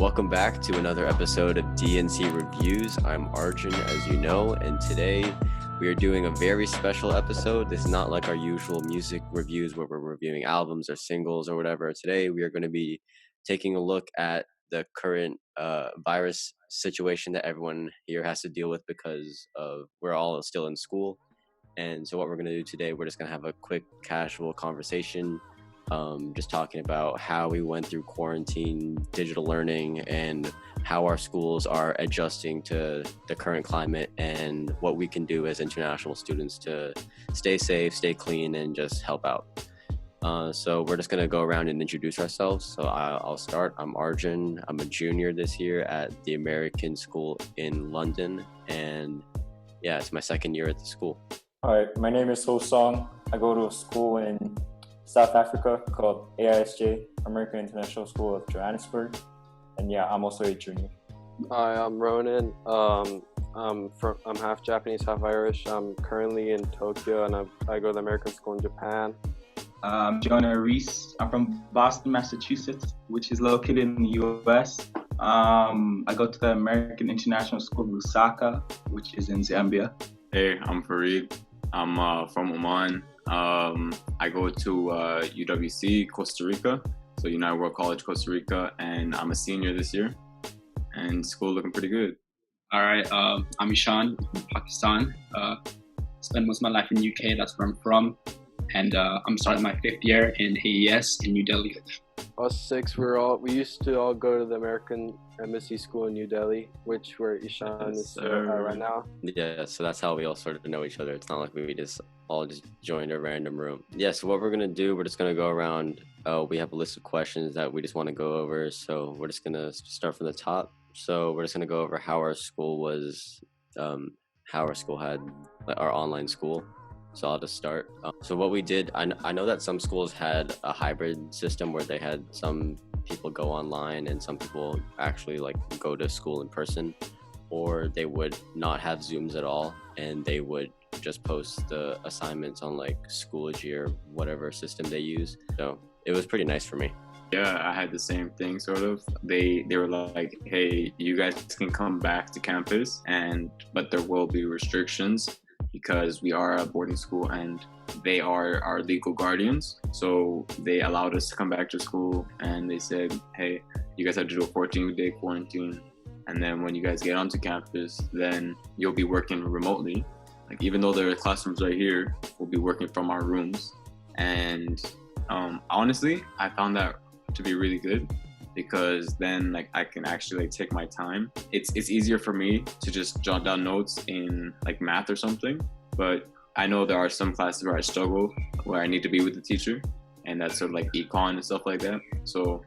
Welcome back to another episode of DNC Reviews. I'm Arjun, as you know, and today we are doing a very special episode. This is not like our usual music reviews where we're reviewing albums or singles or whatever. Today we are going to be taking a look at the current virus situation that everyone here has to deal with because of we're all still in school. And so what we're going to do today, we're just going to have a quick casual conversation, just talking about how we went through quarantine, digital learning, and how our schools are adjusting to the current climate and what we can do as international students to stay safe, stay clean, and just help out. So we're just going to go around and introduce ourselves. So I'll start. I'm Arjun. I'm a junior this year at the American School in London. And yeah, it's my second year at the school. All right, my name is Ho Song. I go to a school in South Africa called AISJ, American International School of Johannesburg. And yeah, I'm also a junior. Hi, I'm Ronan. I'm half Japanese, half Irish. I'm currently in Tokyo, and I go to the American School in Japan. I'm Jonah Reese. I'm from Boston, Massachusetts, which is located in the U.S. I go to the American International School of Lusaka, which is in Zambia. Hey, I'm Fareed. I'm from Oman. I go to UWC, Costa Rica, so United World College, Costa Rica, and I'm a senior this year, and school looking pretty good. All right, I'm Ishan from Pakistan. Spent most of my life in UK, that's where I'm from, and I'm starting my 5th year in AES in New Delhi. Us six, we used to all go to the American Embassy School in New Delhi, where Ishan is right now. Yeah, so that's how we all sort of know each other. It's not like we all joined a random room. Yeah, so what we're going to do, we're just going to go around. We have a list of questions that we just want to go over. So we're just going to start from the top. So we're just going to go over how our school had our online school. So I'll just start. So what we did, I know that some schools had a hybrid system where they had some people go online and some people actually like go to school in person, or they would not have Zooms at all and they would just post the assignments on like Schoology or whatever system they use. So it was pretty nice for me. Yeah, I had the same thing sort of. They were like, hey, you guys can come back to campus, but there will be restrictions because we are a boarding school and they are our legal guardians. So they allowed us to come back to school and they said, hey, you guys have to do a 14-day quarantine. And then when you guys get onto campus, then you'll be working remotely. Like even though there are classrooms right here, we'll be working from our rooms. And honestly, I found that to be really good because then like I can actually like take my time. It's easier for me to just jot down notes in like math or something, but I know there are some classes where I struggle, where I need to be with the teacher, and that's sort of like econ and stuff like that. So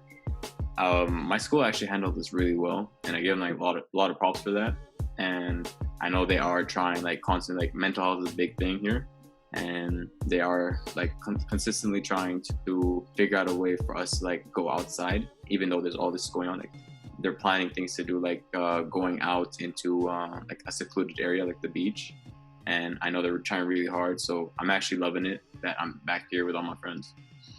my school actually handled this really well, and I give them like a lot of props for that. And I know they are trying like constantly, like mental health is a big thing here, and they are like consistently trying to figure out a way for us to like go outside, even though there's all this going on. Like they're planning things to do, like going out into like a secluded area like the beach, and I know they're trying really hard. So I'm actually loving it that I'm back here with all my friends.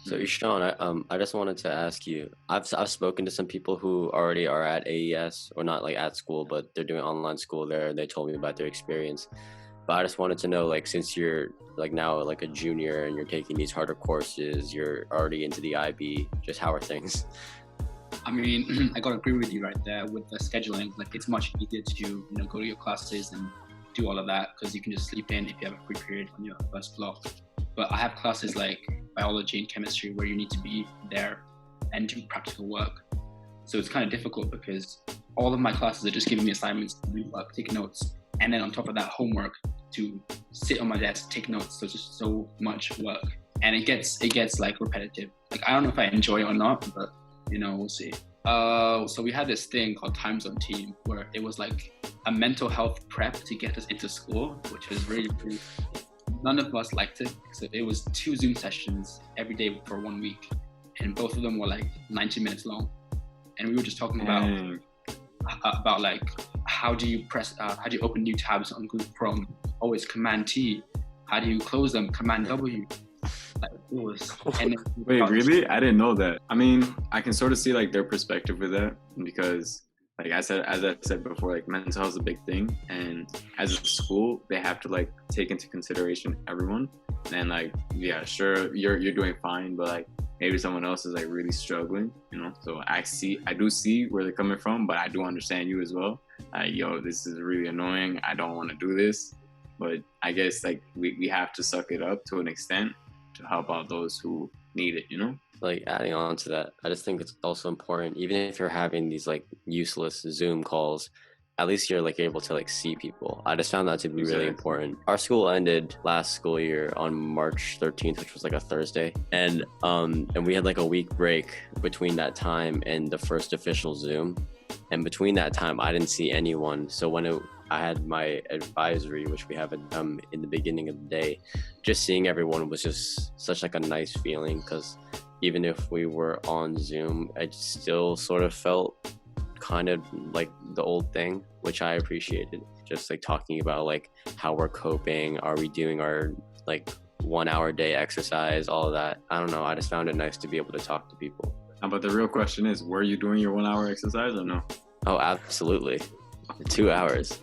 So Ishan, I just wanted to ask you, I've spoken to some people who already are at AES, or not like at school, but they're doing online school there. They told me about their experience. But I just wanted to know, like, since you're like now like a junior and you're taking these harder courses, you're already into the IB, just how are things? I mean, I gotta agree with you right there with the scheduling. Like it's much easier to go to your classes and do all of that because you can just sleep in if you have a free period on your first block. But I have classes like biology and chemistry where you need to be there and do practical work. So it's kind of difficult because all of my classes are just giving me assignments to do work, take notes, and then on top of that, homework to sit on my desk, take notes. So it's just so much work, and it gets like repetitive. Like I don't know if I enjoy it or not, but we'll see. So we had this thing called Time Zone Team where it was like a mental health prep to get us into school, which was really cool. None of us liked it. So it was 2 Zoom sessions every day for 1 week, and both of them were like 90 minutes long. And we were just talking about like how do you open new tabs on Google Chrome? Oh, it's Command T. How do you close them? Command W. Like it was. And Wait, really? I didn't know that. I mean, I can sort of see like their perspective with that because, like as I said before, like mental health is a big thing, and as a school, they have to like take into consideration everyone. And like, yeah, sure, you're doing fine, but like maybe someone else is like really struggling, you know. So I do see where they're coming from, but I do understand you as well. Yo, this is really annoying. I don't want to do this, but I guess like we have to suck it up to an extent to help out those who need it, you know. Like adding on to that, I just think it's also important, even if you're having these like useless Zoom calls, at least you're like able to like see people. I just found that to be really important. Our school ended last school year on March 13th, which was like a Thursday, and we had like a week break between that time and the first official Zoom. And between that time, I didn't see anyone. So when I had my advisory, which we have in the beginning of the day, just seeing everyone was just such like a nice feeling, because even if we were on Zoom, I still sort of felt kind of like the old thing, which I appreciated. Just like talking about like how we're coping, are we doing our like 1 hour day exercise, all of that. I don't know, I just found it nice to be able to talk to people. But the real question is, were you doing your 1 hour exercise or no? Oh, absolutely. 2 hours.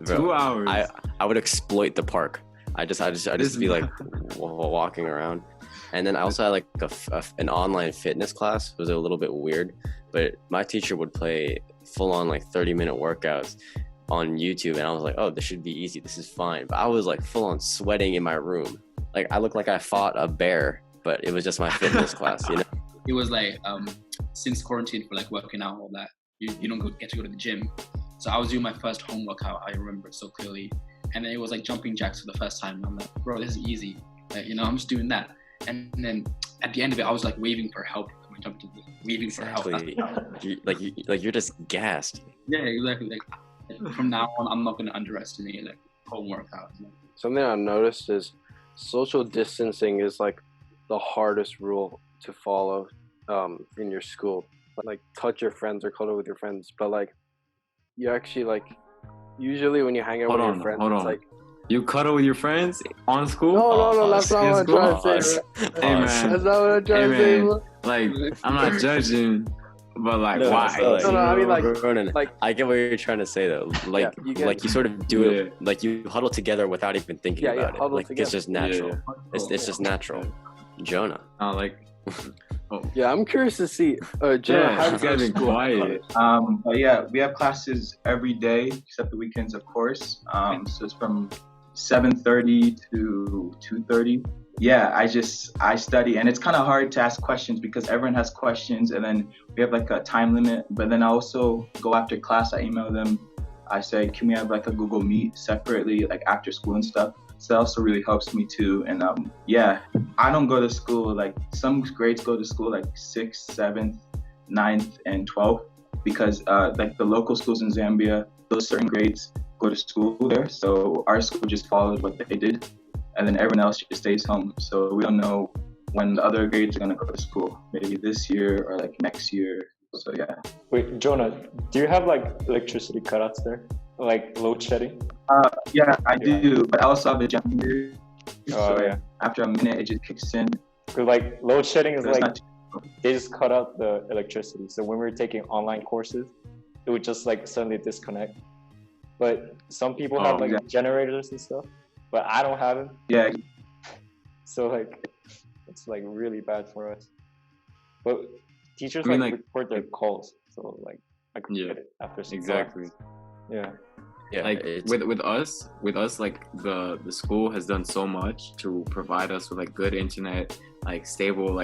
2 hours. I would exploit the park. I just be like walking around. And then I also had like an online fitness class. It was a little bit weird, but my teacher would play full on like 30-minute workouts on YouTube, and I was like, oh, this should be easy. This is fine. But I was like full on sweating in my room. Like I looked like I fought a bear, but it was just my fitness class, you know? It was like since quarantine for like working out, all that, you don't get to go to the gym. So I was doing my first home workout, I remember so clearly. And then it was like jumping jacks for the first time. And I'm like, bro, this is easy. Like, you know, I'm just doing that. And then at the end of it, I was like waving for help. Waving for help. You're just gassed. Yeah, exactly. Like from now on, I'm not going to underestimate like home workout. Something I've noticed is social distancing is like the hardest rule to follow in your school. Like touch your friends or cuddle with your friends, but like you actually like usually when you hang out with your friends, it's like you cuddle with your friends on school. No, that's not what I'm trying to say. Hey man, that's not what I'm trying to say. Like I'm not judging, but like why? No, I mean like I get what you're trying to say though. Like you sort of do it, like you huddle together without even thinking about it. Like together. It's just natural. Yeah. It's just natural. Jonah. Yeah, I'm curious to see. Jonah, how you guys been quiet? But yeah, we have classes every day except the weekends, of course. So it's from 7:30 to 2:30. Yeah, I study, and it's kind of hard to ask questions because everyone has questions, and then we have like a time limit. But then I also go after class. I email them. I say, can we have like a Google Meet separately, like after school and stuff? So that also really helps me too. And yeah, I don't go to school. Like some grades go to school like 6th, 7th, 9th, and 12th because like the local schools in Zambia, those certain grades go to school there. So our school just follows what they did, and then everyone else just stays home. So we don't know when the other grades are gonna go to school. Maybe this year or like next year. So yeah. Wait, Jonah, do you have like electricity cutouts there? Like load shedding? Yeah, I do, but I also have a generator. Oh yeah. After a minute, it just kicks in. Cause like load shedding is like they just cut out the electricity. So when we were taking online courses, it would just like suddenly disconnect. But some people have like generators and stuff, but I don't have them. Yeah. So like it's like really bad for us. But teachers record their calls, so like I can get it after some exactly. Class. Yeah. Yeah, like with us, like the school has done so much to provide us with like good internet, like stable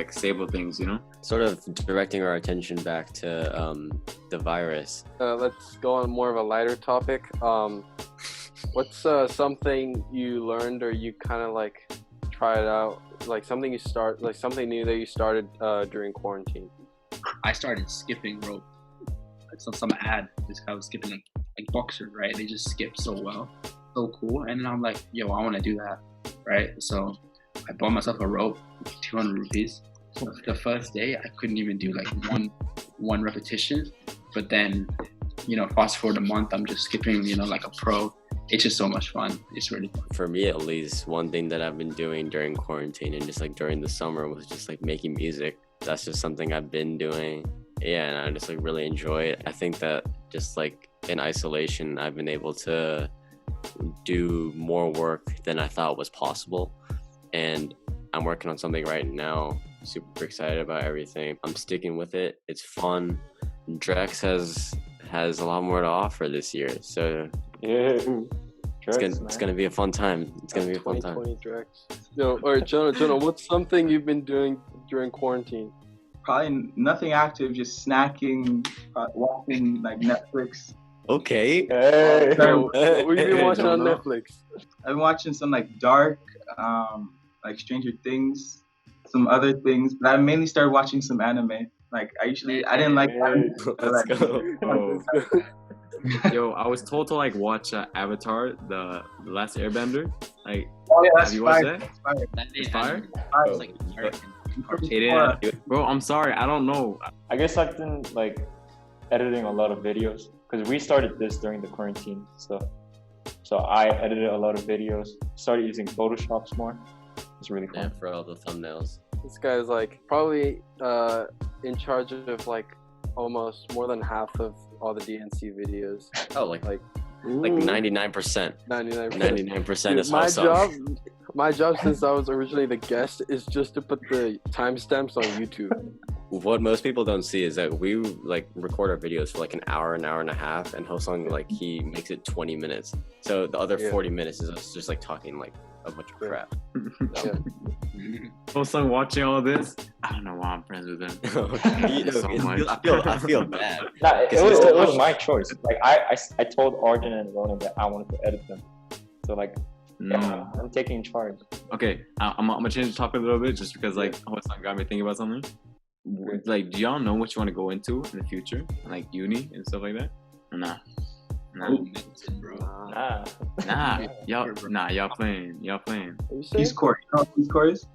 things, you know. Sort of directing our attention back to the virus. Let's go on more of a lighter topic. What's something you learned or you kind of like tried out, like something something new that you started during quarantine? I started skipping rope. Like some ad, this guy was skipping like boxer, right? They just skip so well, so cool. And then I'm like, yo, I want to do that, right? So I bought myself a rope, 200 rupees. So the first day, I couldn't even do like one repetition. But then, you know, fast forward a month, I'm just skipping, you know, like a pro. it's just so much fun. It's really fun. For me, at least, one thing that I've been doing during quarantine and just like during the summer was just like making music. That's just something I've been doing. Yeah, and I just like really enjoy it. I think that just like in isolation, I've been able to do more work than I thought was possible. And I'm working on something right now. Super excited about everything. I'm sticking with it. It's fun. Drexxx has a lot more to offer this year, so Yeah. it's gonna be a fun time. It's gonna be a fun time. 2020 Drexxx. Yo, all right, Jonah, what's something you've been doing during quarantine? Probably nothing active, just snacking, watching like Netflix. Okay. Hey. So, what have you been watching on Jonah. Netflix? I've been watching some like Dark, like Stranger Things, some other things, but I mainly started watching some anime. Like I didn't like anime, but, Let's like, go. Oh. Yo, I was told to like watch Avatar, the Last Airbender. Like, oh yeah, that's have you watched fire. that? That's fire. That It's is fire? It's like American. It is. Bro, I'm sorry, I don't know. I guess I've been like editing a lot of videos because we started this during the quarantine stuff. So I edited a lot of videos. Started using Photoshops more. It's really Yeah, fun. for all the thumbnails. This guy's like probably in charge of like almost more than half of all the DNC videos. Oh, like Like 99%. 99%. 99% is my awesome. job since I was originally the guest is just to put the timestamps on YouTube. What most people don't see is that we like record our videos for like an hour and a half, and Hosong like he makes it 20 minutes. So the other 40 minutes is us just like talking like a bunch of crap. Yeah. Also watching all of this, I don't know why I'm friends with him. So much. I feel bad. Nah, it It's was, so it was much- my choice. Like I told Arjun and Ronan that I wanted to edit them. So like yeah, I'm taking charge. Okay, I'm gonna change the topic a little bit just because like Hosang got me thinking about something. Like, do y'all know what you want to go into in the future, like uni and stuff like that? Or nah, Medicine, bro. y'all playing. Are you saying? Peace Corps. You know what Peace Corps is?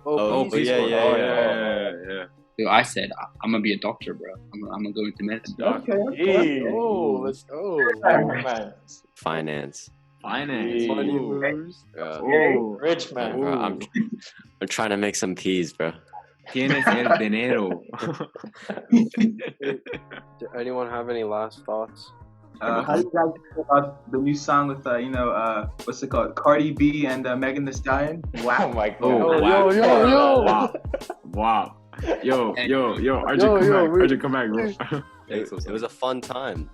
Oh, Peace yeah, Corps. yeah. Dude, I said I'm gonna be a doctor, bro. I'm gonna go into medicine. Hey. Oh, let's go. Man. Finance. Hey. Money Ooh. moves. Oh. Rich man. Bro, I'm trying to make some peas, bro. Tienes el dinero. Do anyone have any last thoughts? How do you guys feel about the new song with what's it called? Cardi B and Megan Thee Stallion? Oh Wow. my god. Oh, Yo, wow. yo. Wow. Yo, Arjun, Yo, come yo, back. we- Arjun, come back, bro. It was a fun time.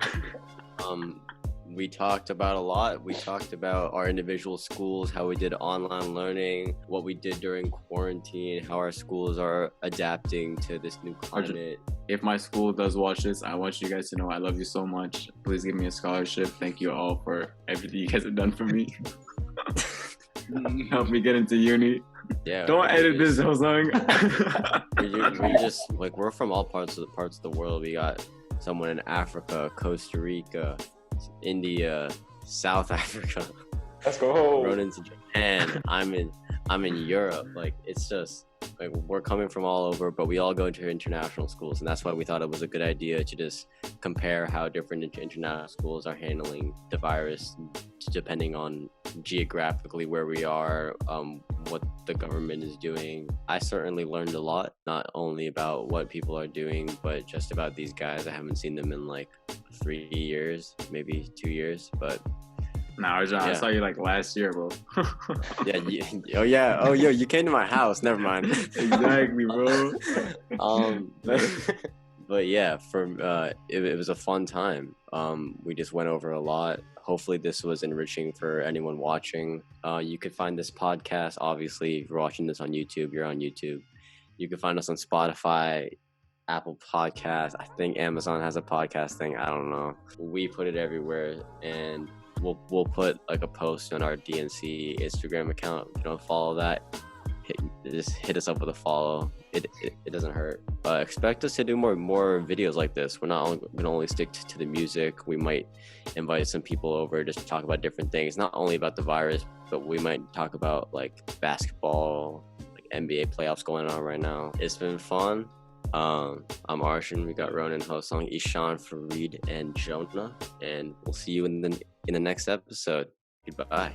We talked about a lot. We talked about our individual schools, how we did online learning, what we did during quarantine, how our schools are adapting to this new climate. If my school does watch this, I want you guys to know I love you so much. Please give me a scholarship. Thank you all for everything you guys have done for me. Help me get into uni. Yeah. Don't we edit this, just- Hosang. we just like we're from all parts of the world. We got someone in Africa, Costa Rica, India, South Africa. Let's go. Ronan's in Japan. I'm in Europe. Like it's just like we're coming from all over, but we all go into international schools, and that's why we thought it was a good idea to just compare how different international schools are handling the virus, depending on geographically where we are, what the government is doing. I certainly learned a lot, not only about what people are doing, but just about these guys. I haven't seen them in like 3 years, maybe 2 years, but Nah, Arjun, I Yeah. saw you like last year, bro. oh yo, you came to my house. Never mind. Exactly, bro. But yeah, it was a fun time. We just went over a lot. Hopefully this was enriching for anyone watching. You could find this podcast, obviously, if you're watching this on YouTube, you're on YouTube. You can find us on Spotify, Apple Podcasts. I think Amazon has a podcast thing. I don't know. We put it everywhere, and we'll put like a post on our DNC Instagram account. If you don't follow that, just hit us up with a follow. It doesn't hurt. Expect us to do more videos like this. We're not gonna only stick to the music. We might invite some people over just to talk about different things, not only about the virus, but we might talk about like basketball, like NBA playoffs going on right now. It's been fun. I'm Arshan. We got Ronan, Hosong, Ishan, Fareed, and Jonah, and we'll see you in the next episode. Goodbye.